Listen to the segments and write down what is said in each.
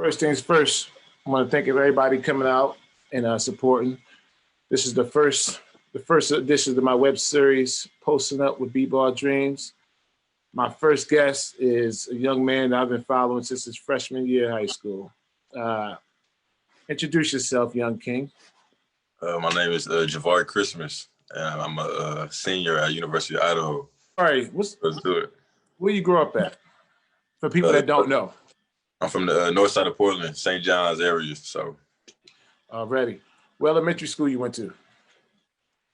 First things first, I want to thank everybody coming out and supporting. This is the first edition of my web series, Posting Up with BBallDreams. My first guest is a young man that I've been following since his freshman year of high school. Introduce yourself, young king. My name is JaVary Christmas, and I'm a senior at University of Idaho. All right, let's do it. Where you grew up at? For people that don't know. I'm from the north side of Portland, St. John's area. So, already. What elementary school you went to?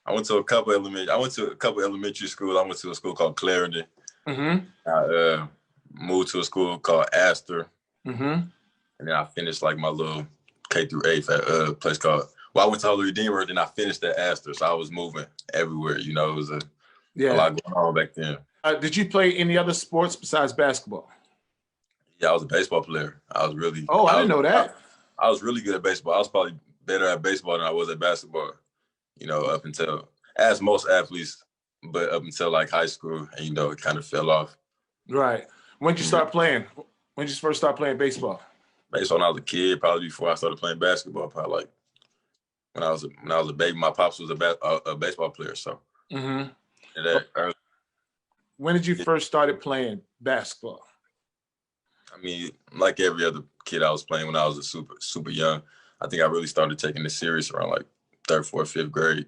I went to a couple elementary schools. I went to a school called Clarendon. I moved to a school called Astor, and then I finished like my little K through 8th at a place called. Well, I went to Holy Redeemer, then I finished at Astor, so I was moving everywhere. You know, it was a lot going on back then. Did you play any other sports besides basketball? Yeah, I was a baseball player. I was really. Oh, I didn't know that. I was really good at baseball. I was probably better at baseball than I was at basketball. You know, up until, as most athletes, but up until like high school, and you know, it kind of fell off. Right. When did you start playing? When did you first start playing baseball? Baseball when I was a kid, probably before I started playing basketball. Probably like when I was a baby. My pops was a baseball player, so. When did you first started playing basketball? I mean, like every other kid, I was playing when I was super young. I think I really started taking it serious around like 3rd, 4th, 5th grade.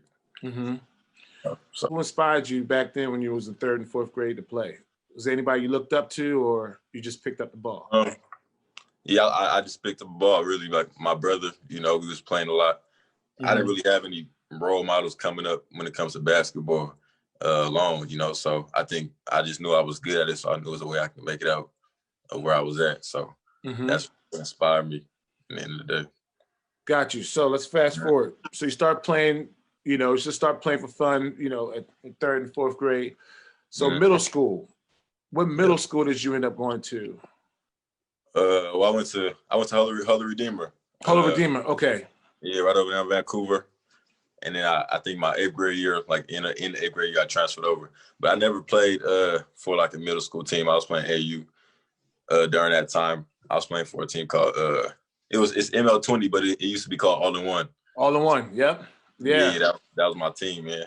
So who inspired you back then when you was in 3rd and 4th grade to play? Was there anybody you looked up to, or you just picked up the ball? Yeah, I just picked up the ball, really. Like my brother, you know, we was playing a lot. I didn't really have any role models coming up when it comes to basketball alone, you know. So I think I just knew I was good at it, so I knew it was a way I could make it out of where I was at. So that's what inspired me at the end of the day. Got you. So let's fast forward. So you start playing, you know, just start playing for fun, you know, in 3rd and 4th grade. So middle school, what middle school did you end up going to? Well, I went to Holy Redeemer. Holy Redeemer, okay. Yeah, right over there in Vancouver. And then I think my 8th grade year, like in the 8th grade year, I transferred over. But I never played for like a middle school team. I was playing AU during that time. I was playing for a team called it's ML20, but it used to be called All in One. All in One, yep. Yeah, that was my team, man.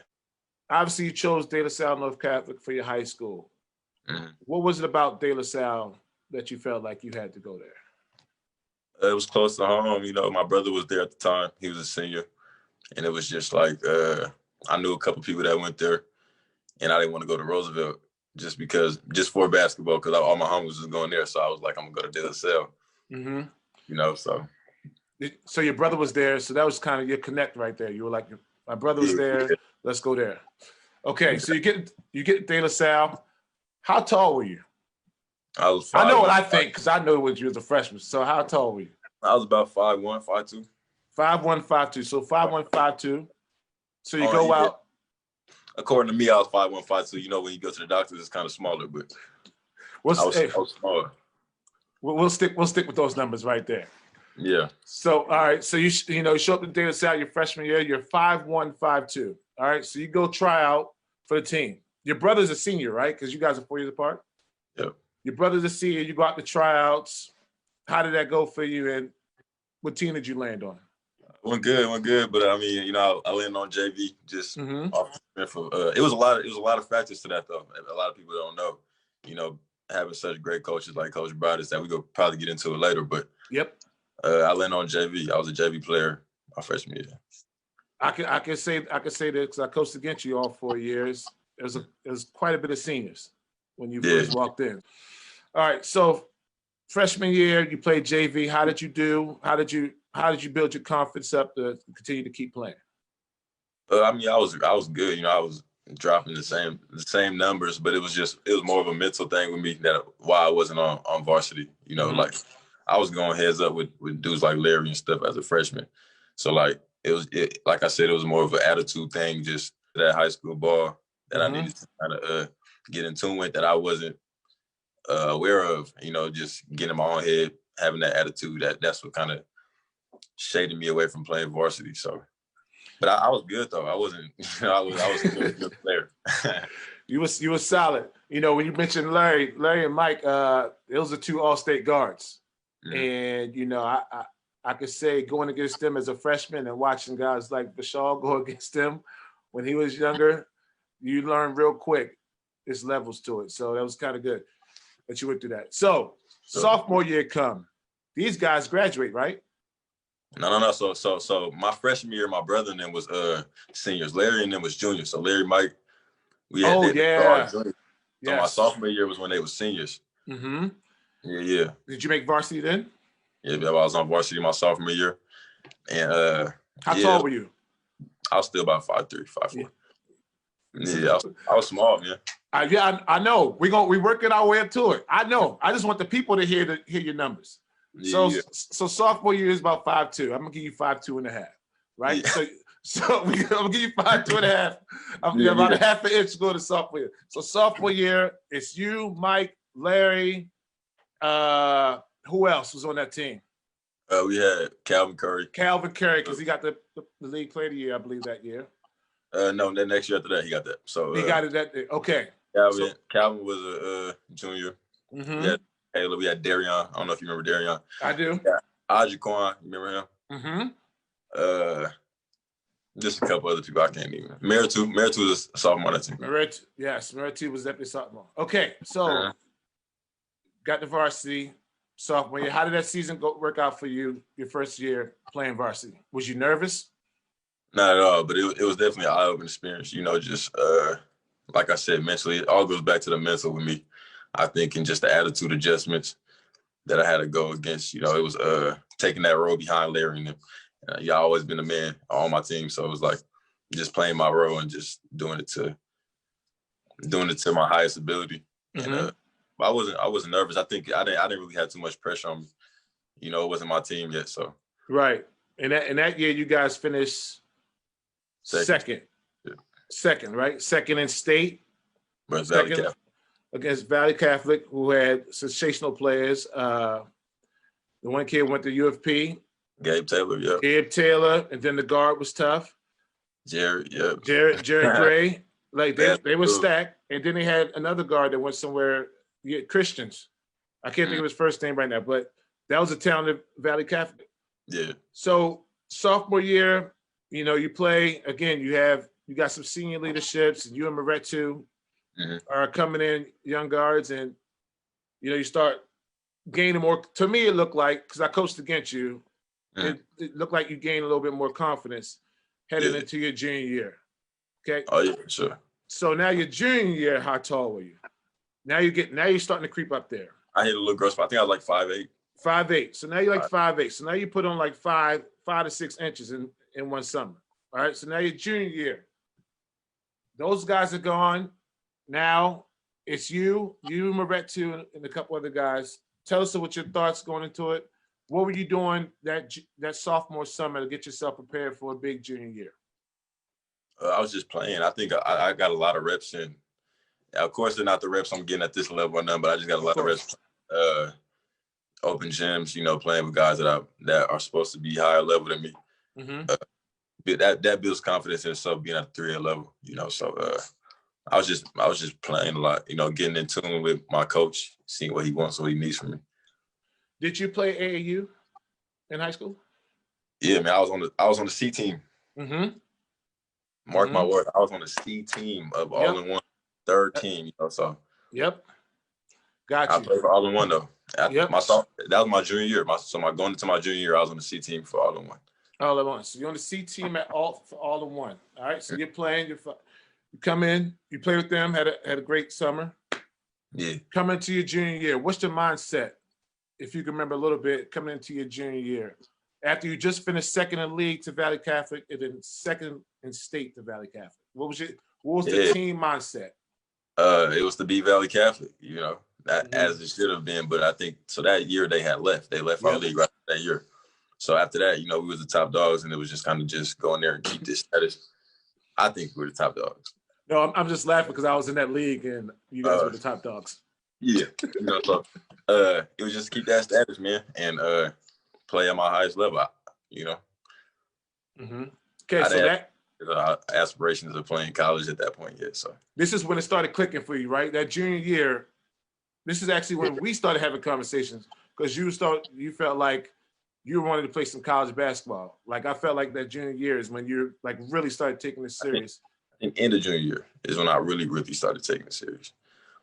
Obviously, you chose De La Salle North Catholic for your high school. What was it about De La Salle that you felt like you had to go there? It was close to home. You know, my brother was there at the time. He was a senior. And it was just like, I knew a couple people that went there, and I didn't want to go to Roosevelt just for basketball, because all my homies was going there. So I was like, I'm going to go to De La Salle. You know, so. So your brother was there. So that was kind of your connect right there. You were like, my brother was there. Let's go there. Okay, so you get De La Salle. How tall were you? I was 5'1". I know what I think, because I know when you was a freshman. So how tall were you? I was about 5'1", 5'2". 5'1", 5'2". So 5'1", 5'2". So you go out. According to me, I was 5'1", 5'2". You know, when you go to the doctors, it's kind of smaller, but I was smaller. We'll stick with those numbers right there. Yeah. So all right. So you show up to De La Salle your freshman year. You're 5'1", 5'2". All right. So you go try out for the team. Your brother's a senior, right? Because you guys are 4 years apart. Yep. Your brother's a senior. You go out to tryouts. How did that go for you? And what team did you land on? Went good, but I mean, you know, I landed on JV just off it was a lot of factors to that though. A lot of people don't know, you know, having such great coaches like Coach Broadus that we go probably get into it later. But I landed on JV. I was a JV player my freshman year. I can say that because I coached against you all 4 years. There's quite a bit of seniors when you first walked in. All right, so freshman year you played JV. How did you do? How did you build your confidence up to continue to keep playing? I mean, I was good. You know, I was dropping the same numbers, but it was more of a mental thing with me that why I wasn't on varsity. You know, like I was going heads up with dudes like Larry and stuff as a freshman. So like like I said, it was more of an attitude thing, just that high school ball that I needed to kind of get in tune with that I wasn't aware of. You know, just getting in my own head, having that attitude. That's what kind of shaded me away from playing varsity. So, but I was good though. I wasn't. You know, I was still a good player. You were solid. You know, when you mentioned Larry and Mike, those are 2 All-State guards. And, you know, I could say going against them as a freshman and watching guys like Vishal go against them when he was younger, you learn real quick. There's levels to it. So that was kind of good that you went through that. So sophomore year come. These guys graduate, right? No. So my freshman year, my brother and them was seniors. Larry and them was juniors. So Larry, Mike, we had juniors. So my sophomore year was when they were seniors. Mm-hmm. Yeah. Did you make varsity then? Yeah, I was on varsity my sophomore year. And how tall were you? I was still about 5'3", 5'4". Yeah, I was small, man. I know. We're working our way up to it. I know. I just want the people to hear your numbers. So sophomore year is about 5'2". I'm gonna give you 5'2.5", right? Yeah. So I'm gonna give you 5'2.5". About a half an inch go to sophomore year. So sophomore year, it's you, Mike, Larry. Who else was on that team? We had Calvin Curry. Because he got the league player of the year, I believe, that year. No, the next year after that, he got that. So he got it that day. Okay. Calvin was a junior. Mm-hmm. We had Darion. I don't know if you remember Darion. I do. Yeah. Ajiquan, you remember him? Mm-hmm. Just a couple other people I can't even. Meritu was a sophomore on that team. Meritu was definitely sophomore. Okay, so got the varsity sophomore year. How did that season work out for you? Your first year playing varsity. Was you nervous? Not at all, but it was definitely an eye-opening experience. You know, just like I said, mentally, it all goes back to the mental with me. I think, and just the attitude adjustments that I had to go against. You know, it was taking that role behind Larry and them. Y'all always been the man on my team, so it was like just playing my role and just doing it to my highest ability. Mm-hmm. And I wasn't nervous. I think I didn't really have too much pressure on me. You know, it wasn't my team yet, so. Right, and that year you guys finished second. Yeah. Second, right? Second in state. Against Valley Catholic, who had sensational players. The one kid went to UFP. Gabe Taylor, yeah. Gabe Taylor, and then the guard was tough. Jerry, yeah. Jerry Gray. Like they were stacked. And then they had another guard that went somewhere, Christians. I can't think of his first name right now, but that was a talented Valley Catholic. Yeah. So sophomore year, you know, you play, again, you got some senior leaderships, and you and Moretu are coming in, young guards, and, you know, you start gaining more. To me, it looked like, because I coached against you, it looked like you gained a little bit more confidence heading into your junior year. Okay. Oh yeah, sure. So now your junior year, how tall were you? Now you're starting to creep up there. I hit a little growth. I think I was like 5'8". 5'8". So now you're like 5'8". So now you put on like 5 to 6 inches in one summer. All right. So now your junior year, those guys are gone. Now it's you, Moretu, and a couple other guys. Tell us what your thoughts going into it. What were you doing that sophomore summer to get yourself prepared for a big junior year? I was just playing. I think I got a lot of reps in. Of course, they're not the reps I'm getting at this level or none, but I just got a lot of reps. Open gyms, you know, playing with guys that are supposed to be higher level than me. Mm-hmm. That builds confidence in itself, being at the 3A level, you know. So I was just playing a lot, you know, getting in tune with my coach, seeing what he wants, what he needs from me. Did you play AAU in high school? Yeah, man, I was on the C team. Mm-hmm. Mark my word, I was on the C team of all in one, third team, you know. So got you. I played for all in one though. That was my junior year. Going into my junior year, I was on the C team for all in one. All in one. So you're on the C team for all in one. All right. So you're playing. You come in. You play with them. Had a great summer. Yeah. Coming into your junior year, what's your mindset? If you can remember a little bit, coming into your junior year, after you just finished second in league to Valley Catholic and then second in state to Valley Catholic, what was the team mindset? It was to beat Valley Catholic, you know, as it should have been. But I think so that year they left our league right that year. So after that, you know, we was the top dogs, and it was just kind of just going there and keep this status. I think we were the top dogs. No, I'm just laughing because I was in that league and you guys were the top dogs. Yeah, you know, so it was just keep that status, man, and play at my highest level, you know. Mm-hmm. Okay, so that aspirations of playing college at that point, so this is when it started clicking for you, right? That junior year, this is actually when we started having conversations. because you felt like you wanted to play some college basketball. Like I felt like that junior year is when you like really started taking it serious. I think end of junior year is when I really, really started taking it serious.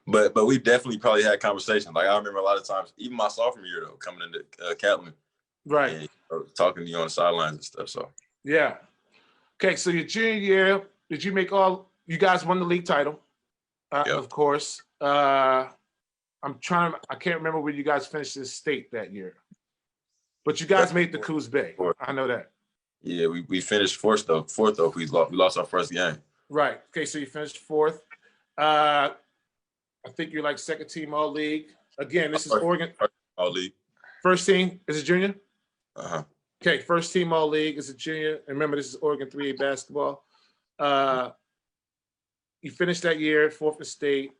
But we definitely probably had conversations. Like I remember a lot of times, even my sophomore year though, coming into Catlin, right, and talking to you on the sidelines and stuff. So yeah. Okay, so your junior year, did you make all? You guys won the league title, Yep. of course. I can't remember where you guys finished in state that year, but you guys made the Coos Bay. I know that. Yeah, we finished fourth though. We lost our first game. Right. Okay, so you finished fourth. I think you're like second team all league. Again, this is Oregon. All league. First team is a junior. Uh-huh. Okay, first team all league is a junior. And remember, this is Oregon 3A basketball. You finished that year, fourth in state,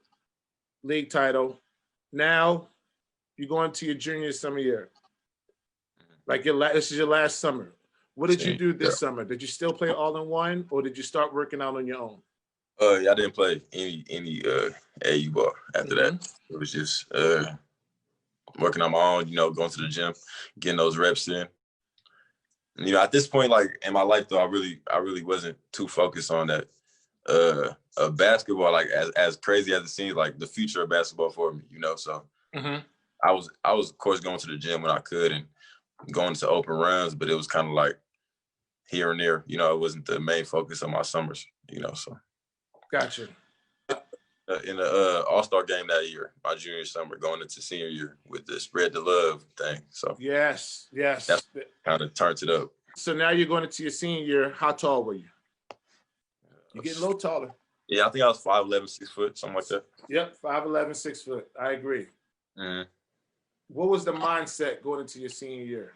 league title. Now you're going to your junior summer year. Like this is your last summer. What did you do this summer? Did you still play all in one, or did you start working out on your own? Yeah, I didn't play any AU ball after that. It was just working on my own, going to the gym, getting those reps in. And, at this point, like in my life though, I really wasn't too focused on that basketball, like as crazy as it seems, like the future of basketball for me, So I was of course going to the gym when I could and going to open runs, but it was kind of like here and there, it wasn't the main focus of my summers, so. Gotcha. In the All-Star game that year, my junior summer, going into senior year with the Spread the Love thing. So yes. That kind of turned it up. So now you're going into your senior year. How tall were you? You're getting a little taller. Yeah, I think I was 5'11", 6 foot, something like that. Yep, 5'11", 6 foot. I agree. Mm-hmm. What was the mindset going into your senior year?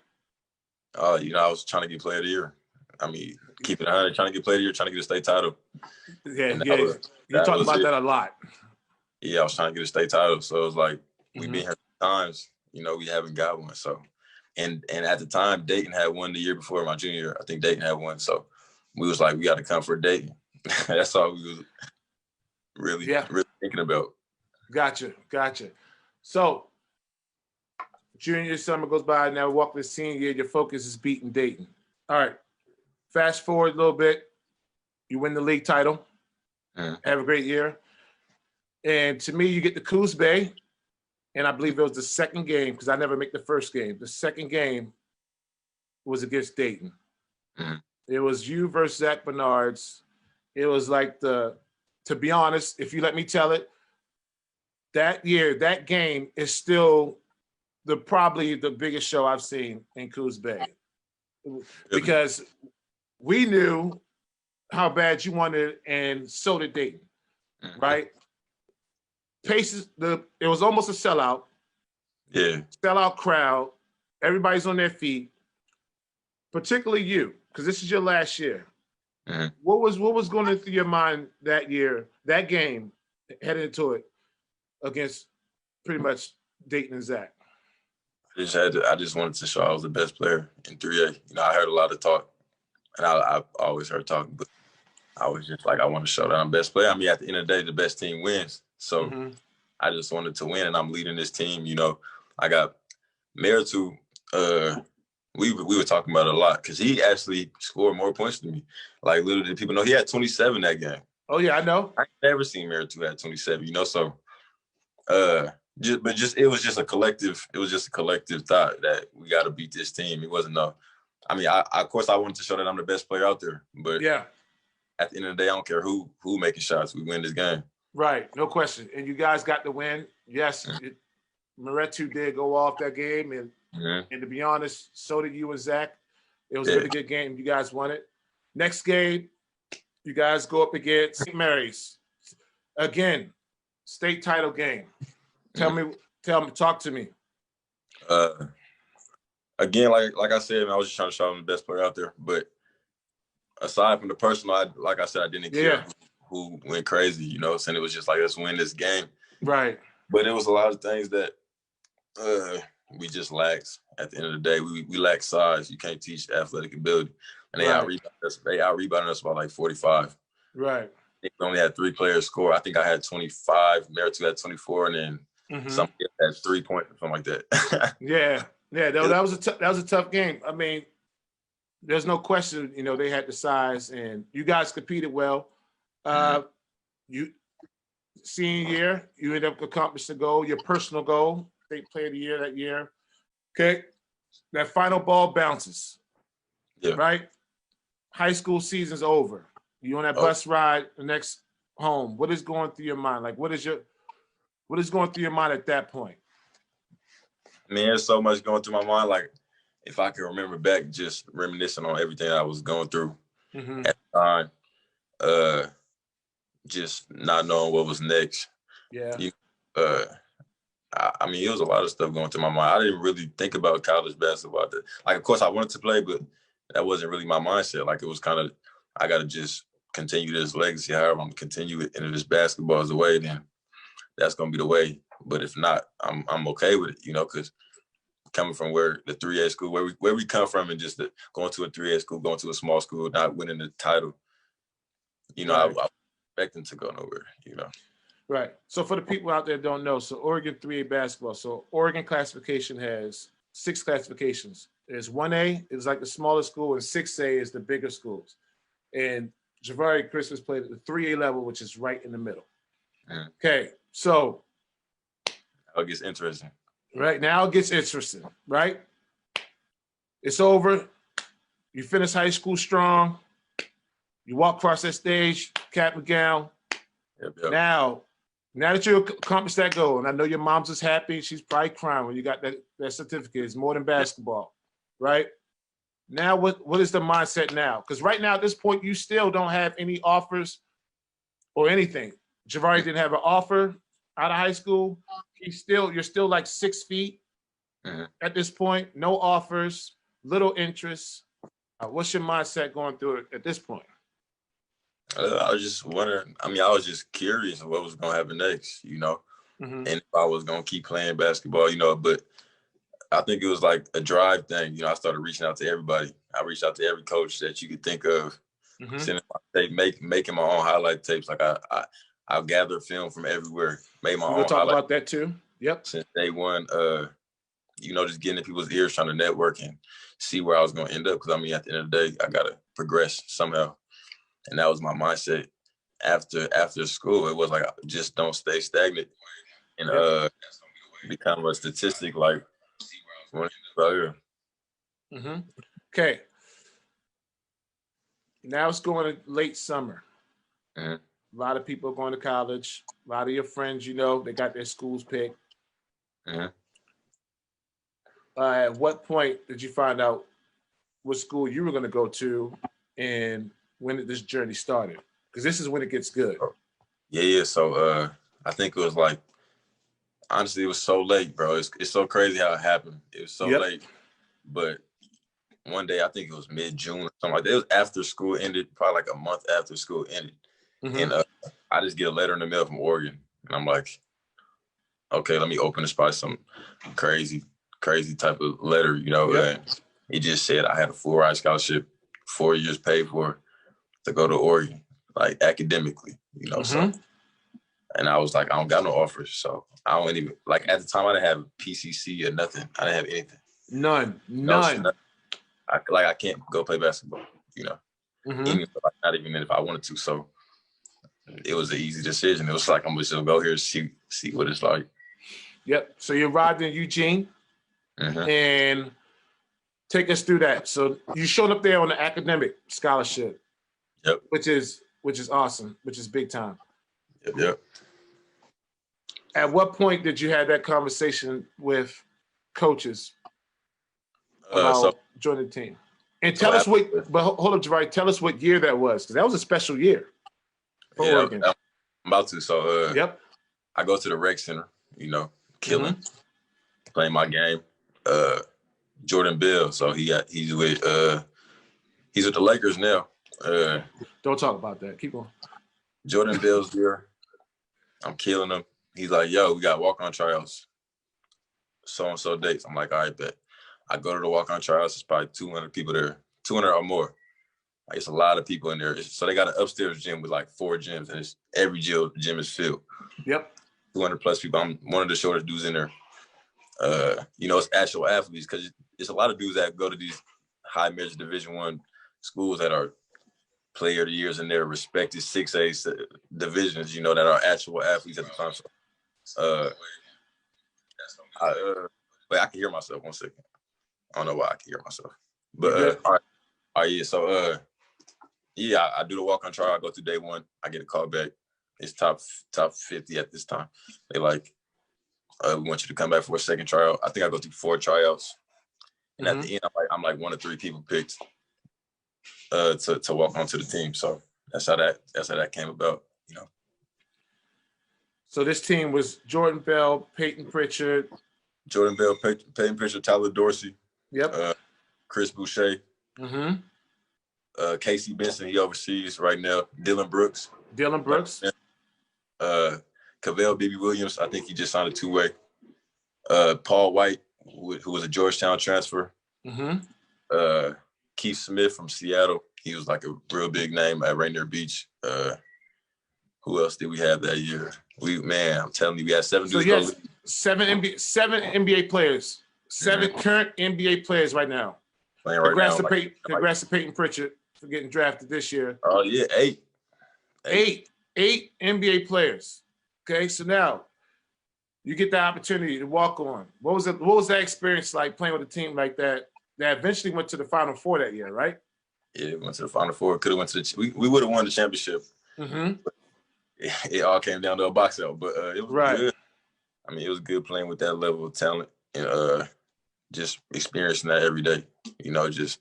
I was trying to get player of the year. I mean, keep it 100, trying to get player of the year, trying to get a state title. Yeah. You talk about that a lot. Yeah, I was trying to get a state title. So it was like, we've been here times, we haven't got one. So, and at the time, Dayton had one the year before my junior year. I think Dayton had one. So we was like, we got to come for Dayton. That's all we was really thinking about. Gotcha. So junior summer goes by, now we walk to the senior year, your focus is beating Dayton. All right, fast forward a little bit, you win the league title, have a great year. And to me, you get the Coos Bay, and I believe it was the second game, because I never make the first game. The second game was against Dayton. It was you versus Zach Bernard's. It was like to be honest, if you let me tell it, that year, that game is still probably the biggest show I've seen in Coos Bay. Because we knew how bad you wanted it, and so did Dayton, right? Paces, it was almost a sellout. Yeah. Sellout crowd. Everybody's on their feet, particularly you, because this is your last year. What was going through your mind that year, that game, heading into it against pretty much Dayton and Zach? I just wanted to show I was the best player in 3A. I heard a lot of talk, and I always heard talking, but I was just like, I want to show that I'm the best player. I mean, at the end of the day, the best team wins. So I just wanted to win, and I'm leading this team. I got Meritu. We were talking about it a lot because he actually scored more points than me. Like, little did people know, he had 27 that game. Oh yeah, I know. I never seen Meritu have 27. So, it was just a collective. It was just a collective thought that we got to beat this team. It wasn't I mean, of course, I wanted to show that I'm the best player out there, but at the end of the day, I don't care who making shots. We win this game. Right, no question. And you guys got the win. Yes, Meritu did go off that game, and to be honest, so did you and Zach. It was a really good game. You guys won it. Next game, you guys go up against St. Mary's. Again, state title game. Talk to me. Again, like I said, I was just trying to show I'm the best player out there. But aside from the personal, like I said, I didn't care who went crazy, and it was just like, let's win this game. Right. But it was a lot of things that we just lacked. At the end of the day, we lack size. You can't teach athletic ability. And they out-rebounded us by like 45. Right. We only had 3 players score. I think I had 25. Meritu had 24, and then Somebody had 3 points or something like that. Yeah. That was a tough game. I mean, there's no question. You know, they had the size, and you guys competed well. You senior year, you ended up accomplishing the goal, your personal goal, state player of the year that year. Okay, that final ball bounces. Yeah. Right. High school season's over. You on that bus ride the next home. What is going through your mind? Like, what is going through your mind at that point? Man, there's so much going through my mind. Like, if I can remember back, just reminiscing on everything I was going through at the time, just not knowing what was next. Yeah. I mean, it was a lot of stuff going through my mind. I didn't really think about college basketball. Like, of course, I wanted to play, but that wasn't really my mindset. Like, it was kind of, I got to just continue this legacy. However, I'm going to continue it, and if this basketball is the way, then that's going to be the way. But if not, I'm okay with it, you know, because coming from where the 3A school, where we come from, and just going to a 3A school, going to a small school, not winning the title, you know, I expecting to go nowhere, you know. Right. So for the people out there that don't know, so Oregon 3A basketball. So Oregon classification has 6 classifications. There's 1A, it's like the smallest school, and 6A is the bigger schools. And JaVary Christmas played at the 3A level, which is right in the middle. Okay, so it gets interesting. Right now it gets interesting, right? It's over. You finish high school strong. You walk across that stage, cap and gown. Yep. Now that you accomplished that goal, and I know your mom's is happy, she's probably crying when you got that certificate. It's more than basketball, right? Now, what is the mindset now? Because right now, at this point, you still don't have any offers or anything. JaVary didn't have an offer out of high school. You're still like 6 feet at this point. No offers, little interest. What's your mindset going through it at this point? I was just wondering. I mean, I was just curious what was going to happen next, you know, and if I was going to keep playing basketball, you know. But I think it was like a drive thing. You know, I started reaching out to everybody. I reached out to every coach that you could think of, sending my tape, making my own highlight tapes. Like I gathered film from everywhere, made my own. We'll talk about that too. Yep. Since day one, you know, just getting in people's ears, trying to network and see where I was going to end up. Because I mean, at the end of the day, I got to progress somehow. And that was my mindset after school. It was like, just don't stay stagnant and become a statistic like right here. Okay. Now it's going to late summer. A lot of people are going to college. A lot of your friends, you know, they got their schools picked. At what point did you find out what school you were going to go to, and when did this journey started? Because this is when it gets good. Yeah. So I think it was like, honestly, it was so late, bro. It's so crazy how it happened. It was so late. But one day, I think it was mid-June or something like that. It was after school ended, probably like a month after school ended. And I just get a letter in the mail from Oregon. And I'm like, okay, let me open this, probably some crazy type of letter, you know. And it just said I had a full ride scholarship, 4 years paid for, to go to Oregon, like academically, you know. So, and I was like, I don't got no offers. So I don't even, like at the time, I didn't have PCC or nothing. I didn't have anything. None. I can't go play basketball, you know. Even not even if I wanted to. So it was an easy decision. It was like, I'm just gonna go here and see what it's like. Yep. So you arrived in Eugene, and take us through that. So you showed up there on the academic scholarship. Yep. Which is awesome, which is big time. Yep. At what point did you have that conversation with coaches about joining the team? And tell us but hold up, JaVary, tell us what year that was, because that was a special year for Oregon. I'm about to. So I go to the rec center, you know, killing, playing my game. Jordan Bell, so he's with the Lakers now. Don't talk about that. Keep going. Jordan Bell's there. I'm killing him. He's like, yo, we got walk-on tryouts. So-and-so dates. I'm like, all right, bet. I go to the walk-on tryouts. It's probably 200 people there, 200 or more. Like, it's a lot of people in there. So they got an upstairs gym with like 4 gyms, and every gym is filled. Yep. 200 plus people. I'm one of the shortest dudes in there. You know, it's actual athletes because it's a lot of dudes that go to these high major Division I schools that are player of the years in their respected 6A divisions, you know, that are actual athletes at the time. So, wait, I can hear myself. 1 second. I don't know why I can hear myself. But all right, yeah. So yeah, I do the walk-on trial. I go through day 1. I get a call back. It's top 50 at this time. They like, we want you to come back for a second tryout. I think I go through 4 tryouts, and at the end, I'm like 1 of 3 people picked to walk onto the team. So that's how that came about, you know. So this team was Jordan Bell, Peyton Pritchard, Peyton Pritchard, Tyler Dorsey. Yep. Chris Boucher. Casey Benson, he overseas right now. Dylan Brooks. Cavell BB Williams, I think he just signed a 2-way. Paul White, who was a Georgetown transfer. Keith Smith from Seattle. He was like a real big name at Rainier Beach. Who else did we have that year? I'm telling you, we had 7 dudes. So yes, 7 NBA players. 7 current NBA players right now. Playing right now. Congrats to Peyton Pritchard for getting drafted this year. Oh yeah, 8 NBA players. Okay, so now you get the opportunity to walk on. What was that experience like playing with a team like that eventually went to the Final Four that year, right? Yeah, we went to the Final Four. Could have went to we would have won the championship. It all came down to a box out, but it was good. I mean, it was good playing with that level of talent and just experiencing that every day. You know, just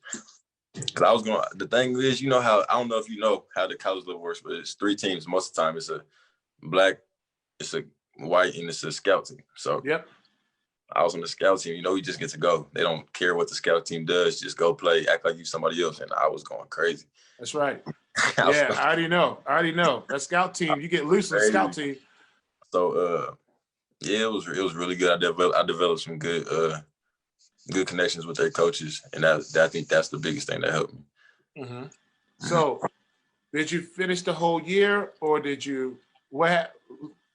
because the thing is, you know how, I don't know if you know how the college level works, but it's 3 teams most of the time. It's a black, it's a white, and it's a scout team. So I was on the scout team. You know, you just get to go. They don't care what the scout team does. Just go play, act like you somebody else. And I was going crazy. That's right. I already know. That scout team, you get loose on the scout team. So, yeah, it was really good. I developed some good connections with their coaches, and I think that's the biggest thing that helped me. So, did you finish the whole year, or did you?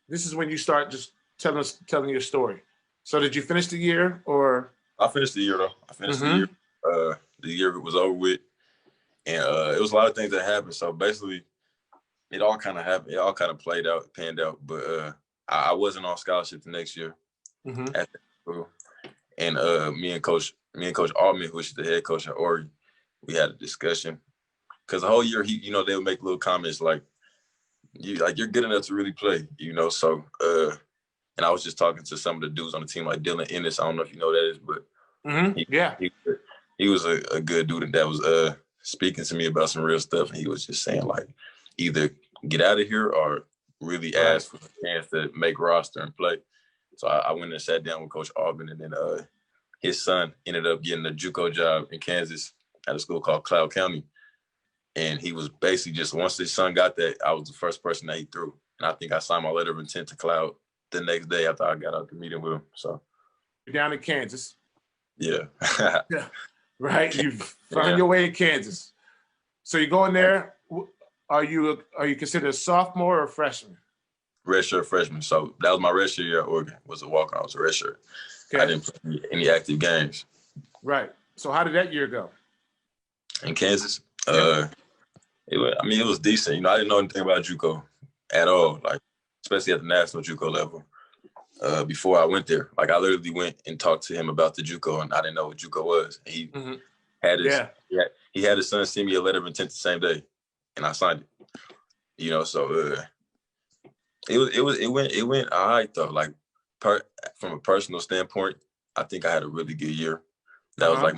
This is when you start just telling your story. So, did you finish the year, or? I finished the year though. I finished the year. The year was over with, and it was a lot of things that happened. So basically, it all kind of happened. It all kind of panned out. But I wasn't on scholarship the next year at the school. And me and Coach Altman, who was the head coach at Oregon, we had a discussion. Because the whole year, they would make little comments like you're good enough to really play, you know. So, and I was just talking to some of the dudes on the team, like Dylan Ennis. I don't know if you know who that is, but he was a good dude that was speaking to me about some real stuff. And he was just saying, like, either get out of here or really ask for a chance to make roster and play. So I went and sat down with Coach Auburn, and then his son ended up getting a JUCO job in Kansas at a school called Cloud County. And he was basically just, once his son got that, I was the first person that he threw. And I think I signed my letter of intent to Cloud the next day after I got out the meeting with him. So you're down in Kansas. Yeah. Right. You found your way in Kansas. So you go in there. Are you considered a sophomore or a freshman? Redshirt freshman. So that was my redshirt year at Oregon. Was a walk-on. I was a redshirt. Okay. I didn't play any active games. Right. So how did that year go? In Kansas, it was decent. You know, I didn't know anything about JUCO at all. Like, especially at the national JUCO level. Before I went there, like, I literally went and talked to him about the JUCO, and I didn't know what JUCO was. And he had his son send me a letter of intent the same day, and I signed it. You know, so it went all right though. Like, from a personal standpoint, I think I had a really good year. That was like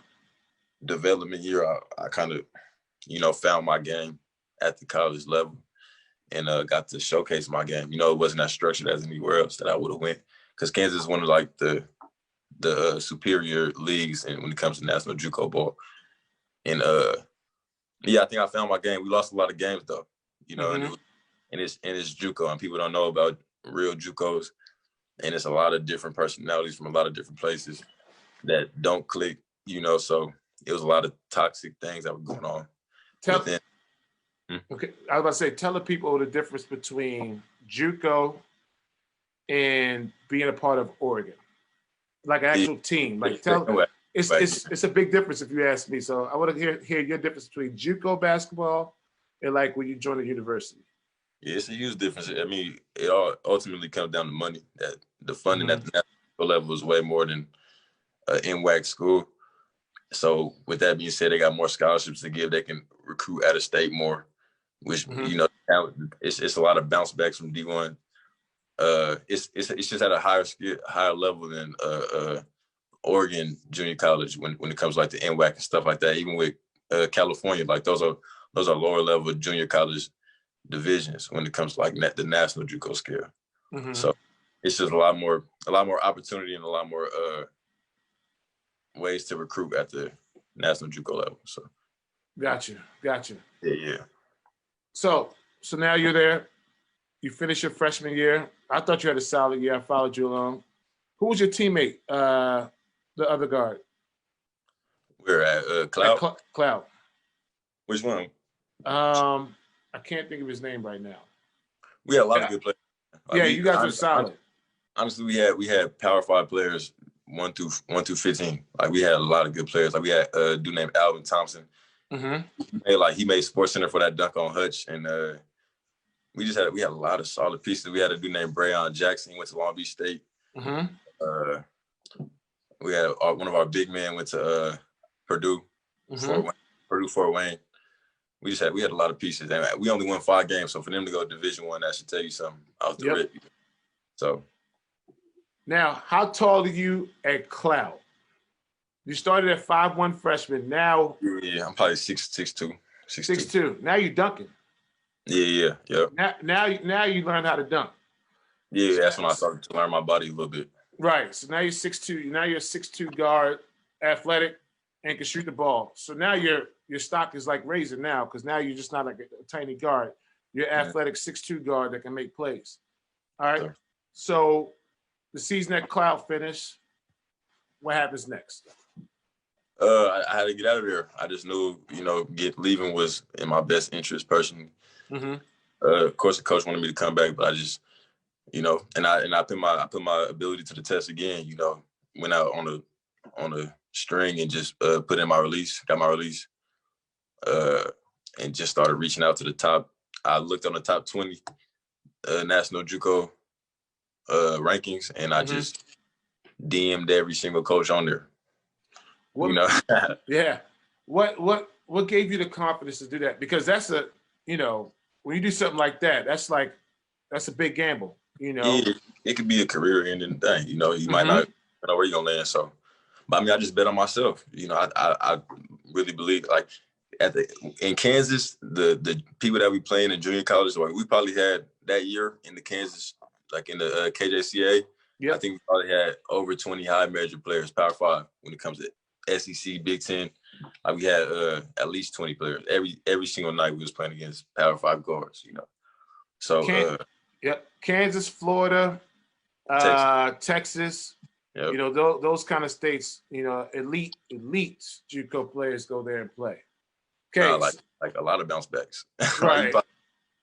development year. I kind of, found my game at the college level and got to showcase my game. You know, it wasn't as structured as anywhere else that I would have went, because Kansas is one of like the superior leagues and when it comes to national JUCO ball. And I think I found my game. We lost a lot of games though, and it's JUCO, and people don't know about real JUCOs. And it's a lot of different personalities from a lot of different places that don't click, so it was a lot of toxic things that were going on. Okay, I was about to say, tell the people the difference between JUCO and being a part of Oregon, like an actual team? Like, it's a big difference if you ask me. So I want to hear your difference between JUCO basketball and like when you join a university. Yeah, it's a huge difference. I mean, it all ultimately comes down to money. That the funding at the national level is way more than NWAC school. So with that being said, they got more scholarships to give. They can recruit out of state more, which you know, it's a lot of bounce backs from D1. It's just at a higher level than Oregon Junior College when it comes like the NWAC and stuff like that. Even with California, like those are lower level junior college divisions when it comes to like the national JUCO scale. So it's just a lot more opportunity and a lot more ways to recruit at the national JUCO level. So Gotcha. Yeah. So now you're there. You finish your freshman year. I thought you had a solid year. I followed you along. Who was your teammate? The other guard. We're at Cloud. Cloud. Which one? I can't think of his name right now. We had a lot of good players. Like you guys were solid. Honestly, we had Power 5 players 1 through 15. Like we had a lot of good players. Like we had a dude named Alvin Thompson. He made Sports Center for that dunk on Hutch, and we had a lot of solid pieces. We had a dude named Brayon Jackson. He went to Long Beach State. We had one of our big men went to Purdue, Fort Wayne. We had a lot of pieces, and we only won 5 games. So for them to go Division I, that should tell you something off the rip. So now, how tall are you at Cloud? You started at 5'1" freshman. Now, I'm probably 6'2". 6'2". Now you're dunking. Yeah. Now you learn how to dunk. Yeah, that's when I started to learn my body a little bit. Right. So now you're 6'2". Now you're a 6'2" guard, athletic, and can shoot the ball. So now your stock is like raising now, because now you're just not like a tiny guard. You're athletic 6'2" guard that can make plays. All right. Sure. So the season at Cloud finished. What happens next? I had to get out of there. I just knew, leaving was in my best interest personally. Of course, the coach wanted me to come back, but I just, and I put my ability to the test again. Went out on a string and just put in my release, got my release, and just started reaching out to the top. I looked on the top 20 national JUCO rankings, and I just DM'd every single coach on there. Yeah. What gave you the confidence to do that? Because that's when you do something like that, that's a big gamble. Yeah, it could be a career-ending thing. You might not know where you're gonna land. So, but I mean, I just bet on myself. I really believe in Kansas, the people that we play in junior college, like we probably had that year in the Kansas, like in the KJCA. Yep. I think we probably had over 20 high major players, Power 5, when it comes to SEC, Big Ten. Like we had at least 20 players. Every single night we was playing against Power 5 guards, So Kansas, Florida, Texas. Yep. Those kind of states, elite JUCO players go there and play. Okay. Like a lot of bounce backs. Right.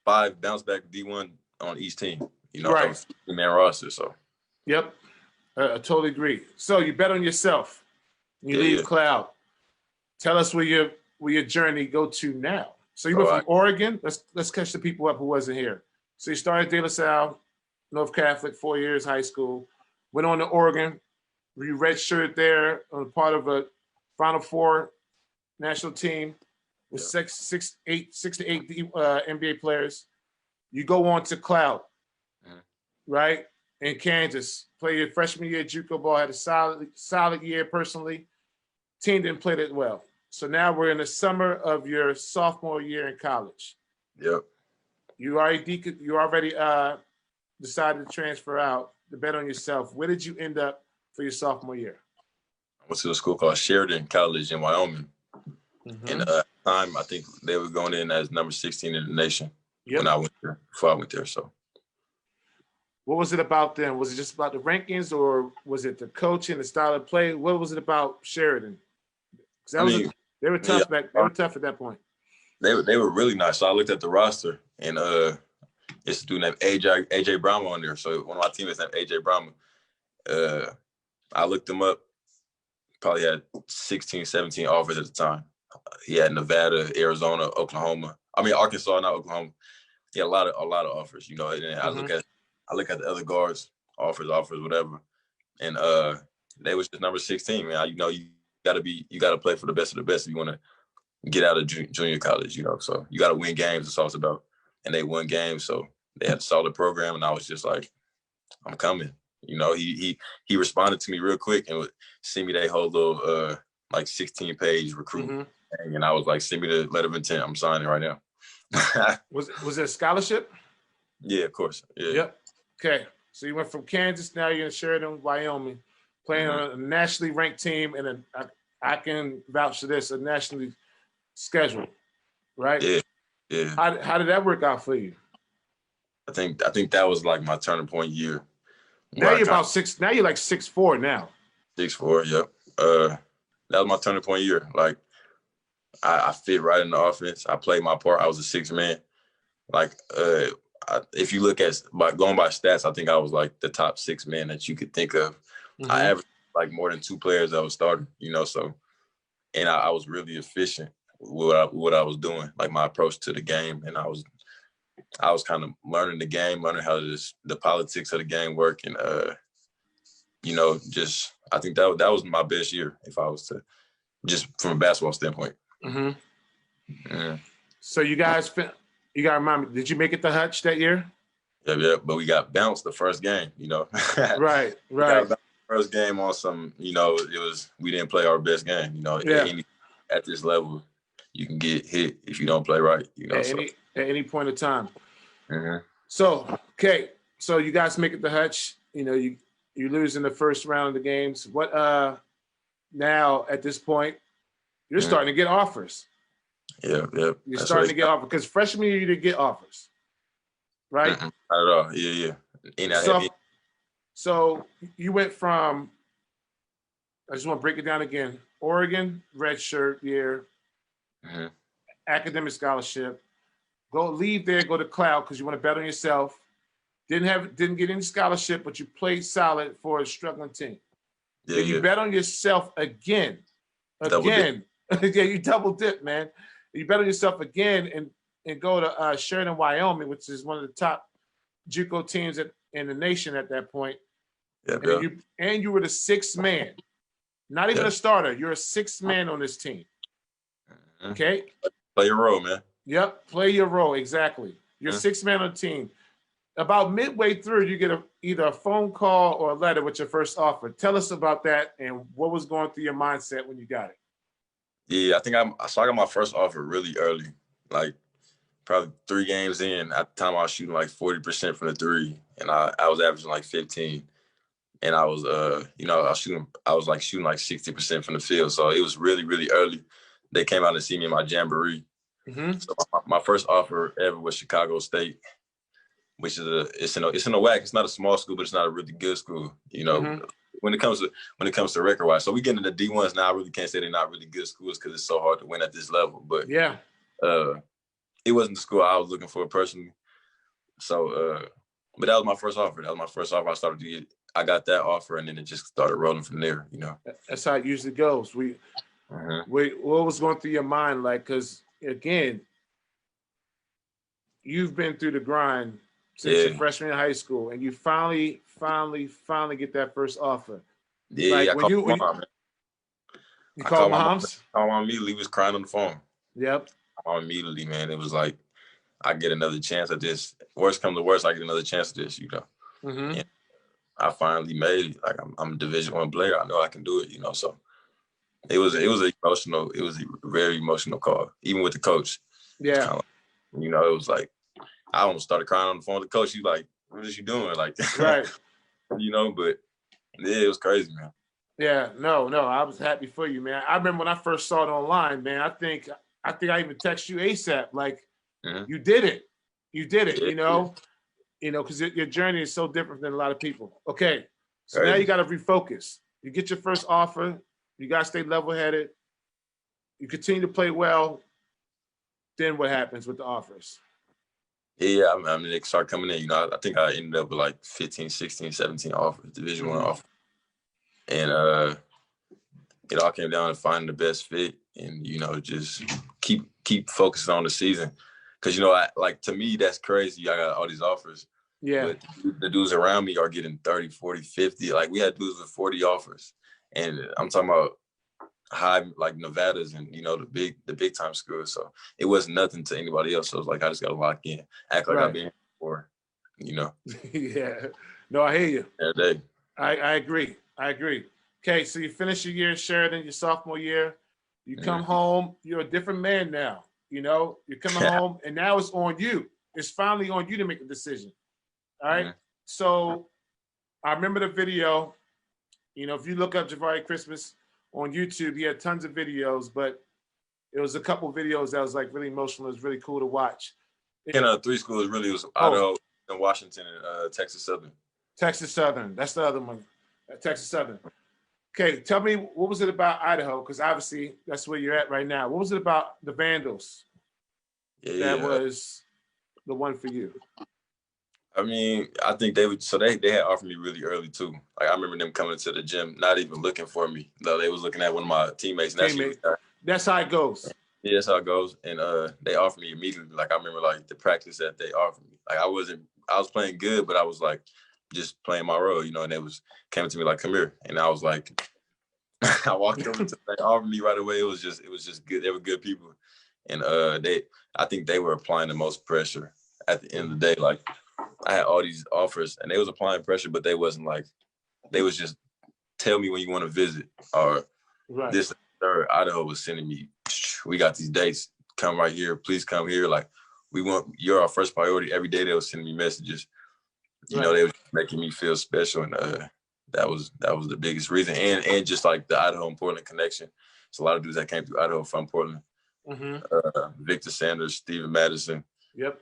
5 bounce back D1 on each team, right. Man roster. So yep. I totally agree. So you bet on yourself. You leave Cloud. Tell us where your journey go to now. So you went from Oregon. Let's catch the people up who wasn't here. So you started De La Salle, North Catholic, 4 years high school. Went on to Oregon. You redshirted there on part of a Final Four national team with 6 to 8 NBA players. You go on to Cloud, right? In Kansas, play your freshman year JUCO ball, had a solid year personally. Team didn't play that well. So now we're in the summer of your sophomore year in college. Yep. You already decided to transfer out, to bet on yourself. Where did you end up for your sophomore year? I went to a school called Sheridan College in Wyoming. And at the time, I think they were going in as number 16 in the nation when I went there, before I went there. So what was it about them? Was it just about the rankings, or was it the coaching, the style of play? What was it about Sheridan? They were tough at that point. They were really nice. So I looked at the roster, and it's a dude named AJ Brahma on there. So one of my teammates named AJ Brahma. I looked him up. Probably had 16, 17 offers at the time. He had Nevada, Arizona, Oklahoma. I mean Arkansas, not Oklahoma. He had a lot of offers, you know. And then I look at the other guards, offers, whatever. And they was just number 16, man. You know, you gotta play for the best of the best if you want to get out of junior college, you know. So you gotta win games, it's all it's about. And they won games, so they had a solid program, and I was just like, I'm coming. You know, he responded to me real quick and would send me that whole little like 16-page recruit thing, and I was like, send me the letter of intent. I'm signing right now. Was it a scholarship? Yeah, of course. Yeah. Yep. Okay. So you went from Kansas, now you're in Sheridan, Wyoming, playing on a nationally ranked team, and I can vouch for this, a nationally scheduled, right? Yeah. Yeah. How did that work out for you? I think that was like my turning point year. Now you're about 6. Now you're like 6'4" now. 6'4", yep. That was my turning point year. Like I fit right in the offense. I played my part. I was a sixth man. Like if you look at going by stats, I think I was like the top 6 men that you could think of. I averaged like more than 2 players that was starting, you know. So, and I was really efficient with what I was doing, like my approach to the game, and I was kind of learning the game, learning how the politics of the game work, and you know, just I think that was my best year if I was to just from a basketball standpoint. Yeah. So you guys, you got to remind me, did you make it to Hutch that year? Yeah, but we got bounced the first game, you know. Right. First game on some, you know, we didn't play our best game, you know. Yeah. At this level, you can get hit if you don't play right, you know. At any point of time. So, okay. So you guys make it to Hutch. You know, you lose in the first round of the games. What now at this point, you're starting to get offers. Yeah. You're starting to get offers because freshman year you didn't get offers, right? Not at all. Yeah. So you went from, I just want to break it down again. Oregon, redshirt year, academic scholarship. Leave there, go to Cloud because you want to bet on yourself. Didn't get any scholarship, but you played solid for a struggling team. Yeah, then you bet on yourself again. Yeah, you double dip, man. You bet on yourself again and go to Sheridan, Wyoming, which is one of the top JUCO teams in the nation at that point. And you were the 6th man, not even a starter. You're a 6th man on this team. Okay. Play your role, man. Yep, play your role, exactly. You're 6th man on the team. About midway through, you get either a phone call or a letter with your first offer. Tell us about that and what was going through your mindset when you got it. Yeah, I got my first offer really early, like probably 3 games in. At the time, I was shooting like 40% from the 3, and I was averaging like 15. And I was, you know, I was like shooting like 60% from the field. So it was really, really early. They came out and see me in my JaVary. So my first offer ever was Chicago State, which is it's in a WAC. It's not a small school, but it's not a really good school. You know, when it comes to record wise. So we get into the D1s now. I really can't say they're not really good schools because it's so hard to win at this level. But yeah, it wasn't the school I was looking for personally. So, but that was my first offer. I got that offer, and then it just started rolling from there. You know, that's how it usually goes. What was going through your mind, like? Because again, you've been through the grind since you're freshman in high school, and you finally get that first offer. Yeah, like I called my mom. You called Moms? My mom immediately was crying on the phone. Yep. My mom immediately, man. It was like, I get another chance at this. Worst comes to worst, I get another chance at this, you know. And I finally made it. Like I'm a Division I player. I know I can do it, you know. So it was a very emotional call, even with the coach. Yeah. Like, you know, it was like I almost started crying on the phone with the coach. He's like, "What is you doing?" Like, right. You know, but yeah, it was crazy, man. Yeah, no, I was happy for you, man. I remember when I first saw it online, man. I think I even texted you ASAP, like, you did it, you know, because your journey is so different than a lot of people. Okay, so now you got to refocus. You get your first offer. You got to stay level-headed. You continue to play well. Then what happens with the offers? Yeah, I mean, they start coming in. You know, I think I ended up with like 15, 16, 17 offers, Division I offers. And it all came down to finding the best fit and, you know, just keep focusing on the season. Because, you know, like, to me, that's crazy. I got all these offers. Yeah. But the dudes around me are getting 30, 40, 50. Like, we had dudes with 40 offers. And I'm talking about high, like Nevada's and, you know, the big time schools. So it wasn't nothing to anybody else. So it was like, I just got to lock in, act like I've been here before, you know. Yeah. No, I hear you. Every day. I agree. I agree. Okay, so you finish your year in Sheridan, your sophomore year. You come home, you're a different man now. You know, you're coming home, and now it's on you. It's finally on you to make a decision. All right. So I remember the video. You know, if you look up JaVary Christmas on YouTube, he had tons of videos, but it was a couple of videos that was like really emotional. It was really cool to watch. And 3 schools really was Idaho and Washington and Texas Southern. Texas Southern. That's the other one. Texas Southern. Okay, tell me, what was it about Idaho? Because obviously that's where you're at right now. What was it about the Vandals that was the one for you? I mean, I think they had offered me really early too. Like, I remember them coming to the gym, not even looking for me. Though they was looking at one of my teammates. And that's how it goes. Yeah, that's how it goes. And they offered me immediately. Like, I remember like the practice that they offered me. Like, I was playing good, but I was like just playing my role, you know, and came to me like, come here. And I was like, I walked over to them. They offered me right away. It was just good. They were good people. And I think they were applying the most pressure at the end of the day. Like, I had all these offers and they was applying pressure, but they wasn't like, they was just tell me when you want to visit or this and third. Idaho was sending me, we got these dates, come right here, please come here. Like, you're our first priority. Every day they were sending me messages. You know, they were making me feel special. And that was the biggest reason. And just like the Idaho and Portland connection. It's a lot of dudes that came through Idaho from Portland. Victor Sanders, Steven Madison. Yep.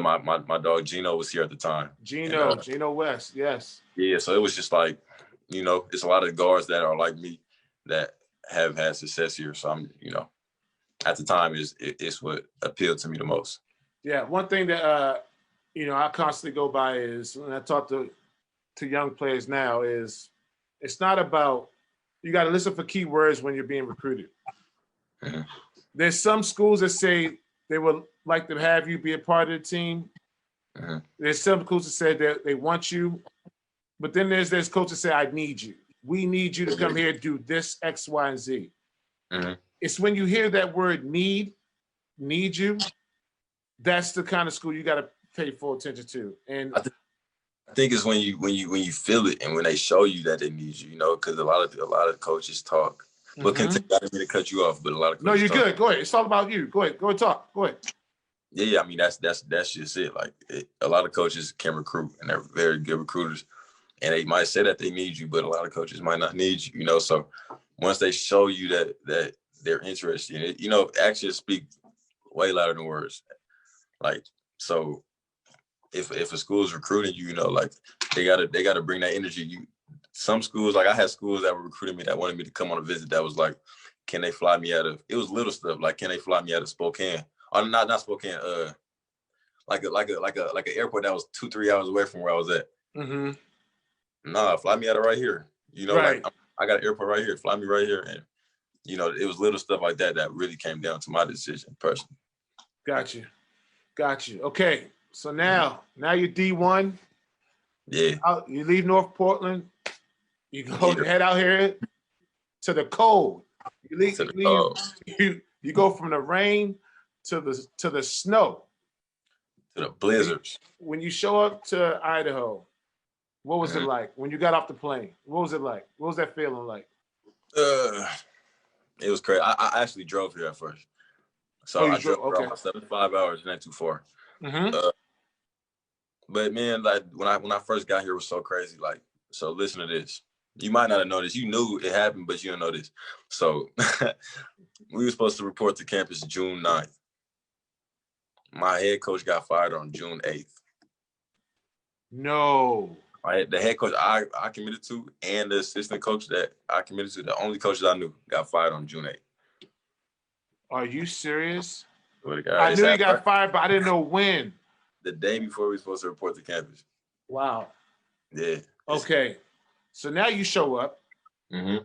My dog Gino was here at the time. Gino West, yes. Yeah, so it was just like, you know, it's a lot of guards that are like me that have had success here. So I'm, you know, at the time it's what appealed to me the most. Yeah, one thing that you know, I constantly go by is when I talk to young players now is it's not about, you got to listen for key words when you're being recruited. There's some schools that say they would like to have you be a part of the team. There's some schools that say that they want you, but then there's coaches that say, I need you. We need you to come here and do this, X, Y, and Z. It's when you hear that word need you, that's the kind of school you got to pay full attention to. And I think it's when you feel it and when they show you that they need you, you know, because a lot of coaches talk. But I didn't mean to cut you off, but a lot of coaches you're good. Go ahead. It's all about you. Go ahead. Go and talk. Go ahead. Yeah. I mean, that's just it. Like, a lot of coaches can recruit and they're very good recruiters, and they might say that they need you, but a lot of coaches might not need you. You know, so once they show you that they're interested in it, you know, actions speak way louder than words. Like, so if a school is recruiting you, you know, like they gotta bring that energy. Some schools, like I had schools that were recruiting me that wanted me to come on a visit that was like, can they fly me out of, it was little stuff, like, can they fly me out of Spokane? Or not Spokane, like an airport that was 2-3 hours away from where I was at. Nah, fly me out of right here. You know, like I got an airport right here, fly me right here. And, you know, it was little stuff like that that really came down to my decision personally. Got you. Okay, so now you're D1. Yeah. You leave North Portland. You head out here to the cold. You go from the rain to the snow. To the blizzards. When you show up to Idaho, what was it like? When you got off the plane, what was it like? What was that feeling like? It was crazy. I actually drove here at first. So I drove around myself 5 hours, not too far. But man, like when I first got here, it was so crazy. Like, so listen to this. You might not have noticed. You knew it happened, but you didn't know this. So we were supposed to report to campus June 9th. My head coach got fired on June 8th. No. The head coach I committed to and the assistant coach that I committed to, the only coaches I knew, got fired on June 8th. Are you serious? I knew he got fired, but I didn't know when. the day before we were supposed to report to campus. Wow. Yeah. Okay. So now you show up. Mm-hmm.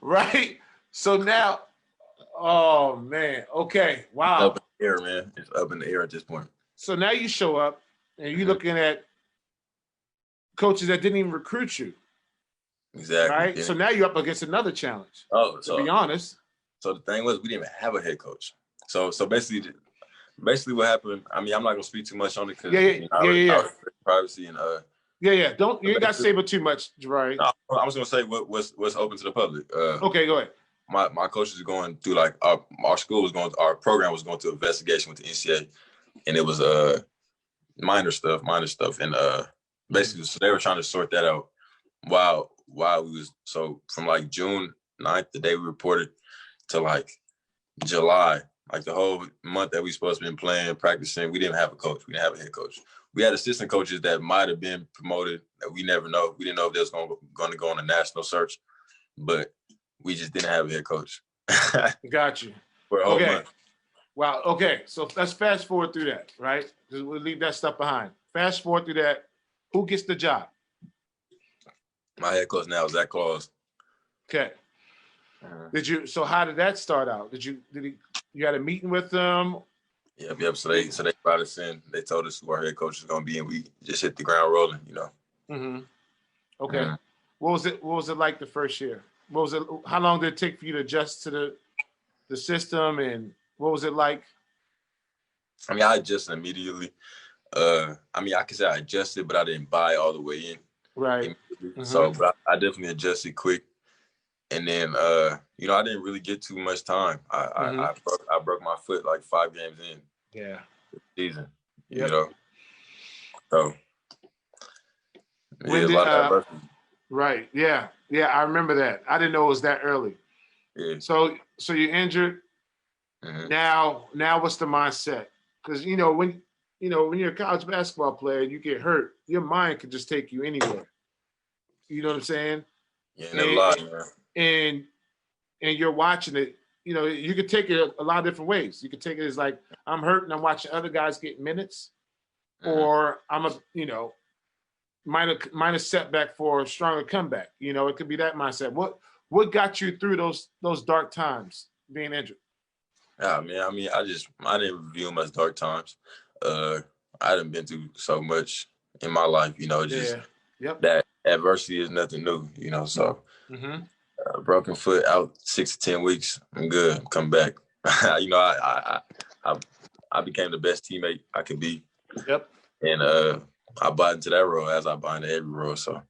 Right? So now, oh man. Okay. Wow. Up in the air, man. It's up in the air at this point. So now you show up and you're looking at coaches that didn't even recruit you. Exactly. Right? Yeah. So now you're up against another challenge. Oh, to be honest. So the thing was, we didn't even have a head coach. So basically what happened, I mean, I'm not gonna speak too much on it because privacy and Yeah. Don't, you ain't got to say but too much, JaVary. No, I was gonna say what's open to the public. Okay, go ahead. My coach is going through, like, our program was going through investigation with the NCAA, and it was minor stuff, and basically, so they were trying to sort that out while we was, so from like June 9th, the day we reported, to like July, like the whole month that we supposed to be playing, practicing, we didn't have a coach. We didn't have a head coach. We had assistant coaches that might have been promoted that we never know. We didn't know if they was going to go on a national search, but we just didn't have a head coach. Got you. For a whole month. Wow. Okay. So let's fast forward through that, right? We'll leave that stuff behind. Fast forward through that. Who gets the job? My head coach now is Zach Claus. Okay. So how did that start out? You had a meeting with them? Yep. So they brought us in. They told us who our head coach is going to be, and we just hit the ground rolling, you know. Mm-hmm. Okay. What was it like the first year? How long did it take for you to adjust to the system, and what was it like? I mean, I adjusted immediately. I mean, I can say I adjusted, but I didn't buy all the way in. Right. So, but I definitely adjusted quick. And then, you know, I didn't really get too much time. I broke my foot like 5 games in. Yeah. The season. Yep. You know. So. Yeah, a lot of adversity. Right. Yeah. Yeah. I remember that. I didn't know it was that early. Yeah. So you're injured. Now what's the mindset? Because when you're a college basketball player and you get hurt, your mind can just take you anywhere. You know what I'm saying? Yeah, and a lot, man. And you're watching it, you could take it a lot of different ways. You could take it as like, I'm hurt and I'm watching other guys get minutes, or I'm minor setback for a stronger comeback. It could be that mindset. What got you through those dark times being injured? Yeah, man. I mean, I didn't view them as dark times. I hadn't been through so much in my life, just that adversity is nothing new, so broken foot out 6 to 10 weeks, I'm good, come back. I became the best teammate I could be. Yep. And I bought into that role as I buy into every role. So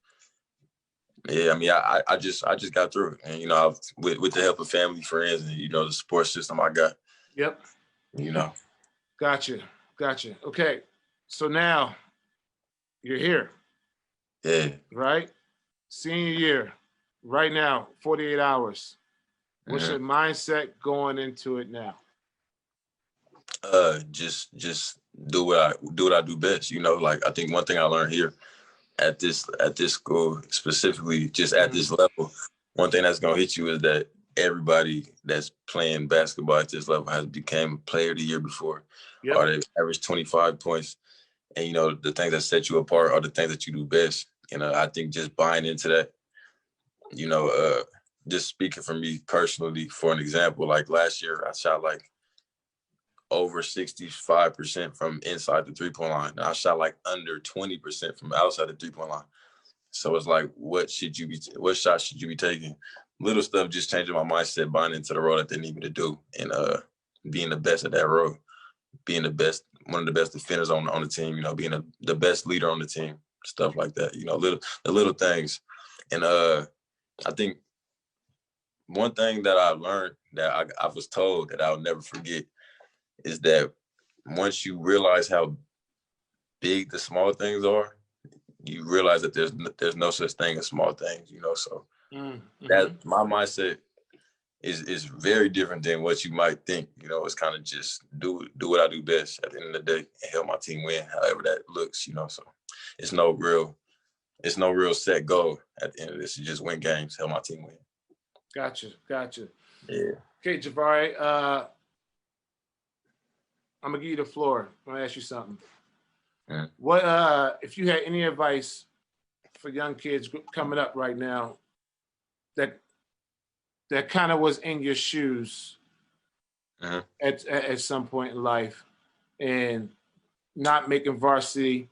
yeah, I mean, I just got through it. And with the help of family, friends, and the support system I got. Yep. Gotcha. Okay. So now you're here. Yeah. Right? Senior year. Right now, 48 hours. What's your mindset going into it now? Just do what I do best. Like, I think one thing I learned here at this school, specifically just at this level, one thing that's gonna hit you is that everybody that's playing basketball at this level has become player of the year before, or they average 25 points. And the things that set you apart are the things that you do best. I think just buying into that, just speaking for me personally, for an example, like last year I shot like over 65% from inside the 3-point line. And I shot like under 20% from outside the 3-point line. So it's like, what shots should you be taking? Little stuff, just changing my mindset, buying into the role that they need me to do, and being the best at that role, being one of the best defenders on the team, being the best leader on the team, stuff like that, the little things. And I think one thing that I learned that I was told that I'll never forget is that once you realize how big the small things are, you realize that there's no such thing as small things, so that my mindset is very different than what you might think. It's kind of just do what I do best at the end of the day and help my team win, however that looks, so it's no real set goal at the end of this. You just win games, help my team win. Gotcha. Yeah. Okay, JaVary, I'm gonna give you the floor. I'm gonna ask you something. Yeah. What if you had any advice for young kids coming up right now that kind of was in your shoes at some point in life and not making varsity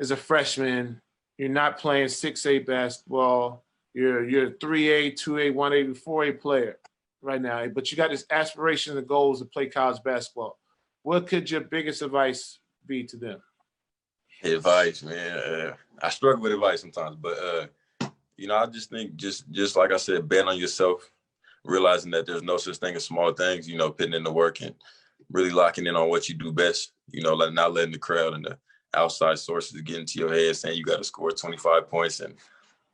as a freshman, you're not playing 6A basketball, you're a 3A, 2A, 1A, 4A player right now, but you got this aspirations and goals to play college basketball. What could your biggest advice be to them? Advice, man. I struggle with advice sometimes, but you know, I just think just like I said, bet on yourself, realizing that there's no such thing as small things, you know, putting in the work and really locking in on what you do best, you know, like not letting the crowd and the outside sources get into your head saying you got to score 25 points in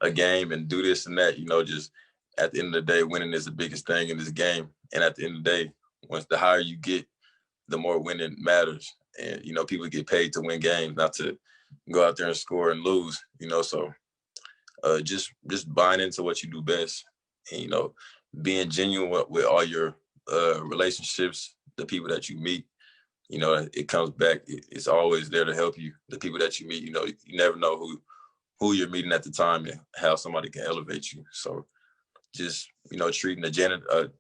a game and do this and that, you know, just at the end of the day, winning is the biggest thing in this game. And at the end of the day, once the higher you get, the more winning matters. And, you know, people get paid to win games, not to go out there and score and lose, you know, so just buying into what you do best and, you know, being genuine with all your relationships, the people that you meet, you know, it comes back. It's always there to help you. The people that you meet, you know, you never know who you're meeting at the time and how somebody can elevate you. So just, you know, treating the janitor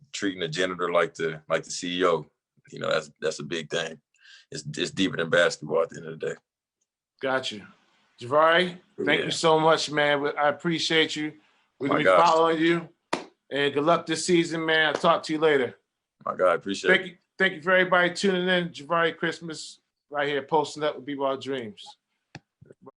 like the CEO, you know, that's a big thing. It's deeper than basketball at the end of the day. Got you. JaVary, thank you so much, man. I appreciate you. We're going to be following you. And good luck this season, man. I'll talk to you later. My God, I appreciate it. Thank you for everybody tuning in. JaVary Christmas right here, posting up with BBallDreams.